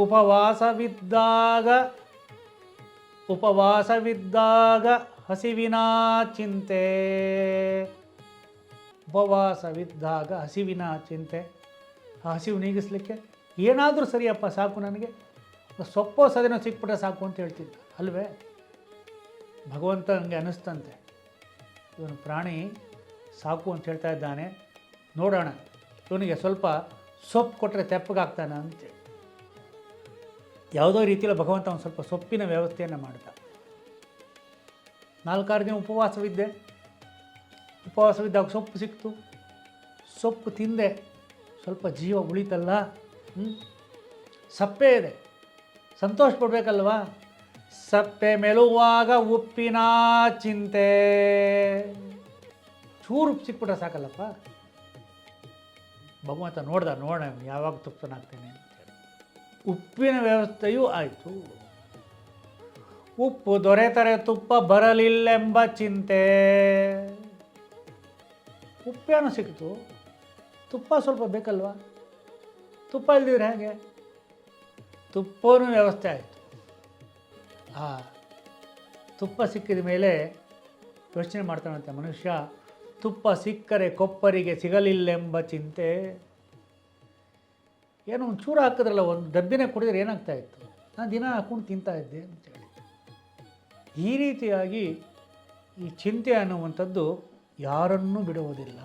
ಉಪವಾಸವಿದ್ದಾಗ ಹಸಿವಿನ ಚಿಂತೆ. ಉಪವಾಸವಿದ್ದಾಗ ಹಸಿವಿನ ಚಿಂತೆ. ಆ ಹಸಿವು ನೀಗಿಸ್ಲಿಕ್ಕೆ ಏನಾದರೂ ಸರಿಯಪ್ಪ ಸಾಕು, ನನಗೆ ಸೊಪ್ಪೋ ಸದೇನೋ ಸಿಕ್ಬಿಟ್ರೆ ಸಾಕು ಅಂತ ಹೇಳ್ತಿದ್ದ ಅಲ್ವೇ. ಭಗವಂತ ನನಗೆ ಅನ್ನಿಸ್ತಂತೆ, ಇವನು ಪ್ರಾಣಿ ಸಾಕು ಅಂತ ಹೇಳ್ತಾ ಇದ್ದಾನೆ, ನೋಡೋಣ ಇವನಿಗೆ ಸ್ವಲ್ಪ ಸೊಪ್ಪು ಕೊಟ್ಟರೆ ತೆಪ್ಪಗಾಗ್ತಾನೆ ಅಂತೇಳಿ ಯಾವುದೋ ರೀತಿಯಲ್ಲಿ ಭಗವಂತ ಒಂದು ಸ್ವಲ್ಪ ಸೊಪ್ಪಿನ ವ್ಯವಸ್ಥೆಯನ್ನು ಮಾಡ್ದ. 4-6 ದಿನ ಉಪವಾಸವಿದ್ದಾಗ ಸೊಪ್ಪು ಸಿಕ್ತು, ಸೊಪ್ಪು ತಿಂದೆ, ಸ್ವಲ್ಪ ಜೀವ ಉಳಿತಲ್ಲ. ಸಪ್ಪೆ ಇದೆ, ಸಂತೋಷ ಪಡಬೇಕಲ್ವಾ. ಸಪ್ಪೆ ಮೆಲುವಾಗ ಉಪ್ಪಿನ ಚಿಂತೆ. ಚೂರು ಉಪ್ಪು ಸಿಕ್ಬಿಟ್ರೆ ಸಾಕಲ್ಲಪ್ಪ. ಭಗವಂತ ನೋಡೋಣ ಯಾವಾಗ ತೃಪ್ತನಾಗ್ತೇನೆ ಅಂತೇಳಿ ಉಪ್ಪಿನ ವ್ಯವಸ್ಥೆಯೂ ಆಯಿತು. ಉಪ್ಪು ದೊರೆತರೆ ತುಪ್ಪ ಬರಲಿಲ್ಲೆಂಬ ಚಿಂತೆ. ಉಪ್ಪೇನು ಸಿಕ್ತು, ತುಪ್ಪ ಸ್ವಲ್ಪ ಬೇಕಲ್ವಾ. ತುಪ್ಪ ಇಲ್ದಿದ್ರೆ ಹೇಗೆ, ತುಪ್ಪನೂ ವ್ಯವಸ್ಥೆ ಆಯಿತು. ತುಪ್ಪ ಸಿಕ್ಕಿದ ಮೇಲೆ ಯೋಚನೆ ಮಾಡ್ತಾನಂತೆ ಮನುಷ್ಯ, ತುಪ್ಪ ಸಿಕ್ಕರೆ ಕೊಪ್ಪರಿಗೆ ಸಿಗಲಿಲ್ಲೆಂಬ ಚಿಂತೆ. ಏನೋ ಒಂದು ಚೂರು ಹಾಕಿದ್ರಲ್ಲ, ಒಂದು ಡಬ್ಬಿನ ಕುಡಿದ್ರೆ ಏನಾಗ್ತಾಯಿತ್ತು, ನಾನು ದಿನ ಹಾಕ್ಕೊಂಡು ತಿಂತಾಯಿದ್ದೆ ಅಂತೇಳಿ. ಈ ರೀತಿಯಾಗಿ ಈ ಚಿಂತೆ ಅನ್ನುವಂಥದ್ದು ಯಾರನ್ನೂ ಬಿಡುವುದಿಲ್ಲ.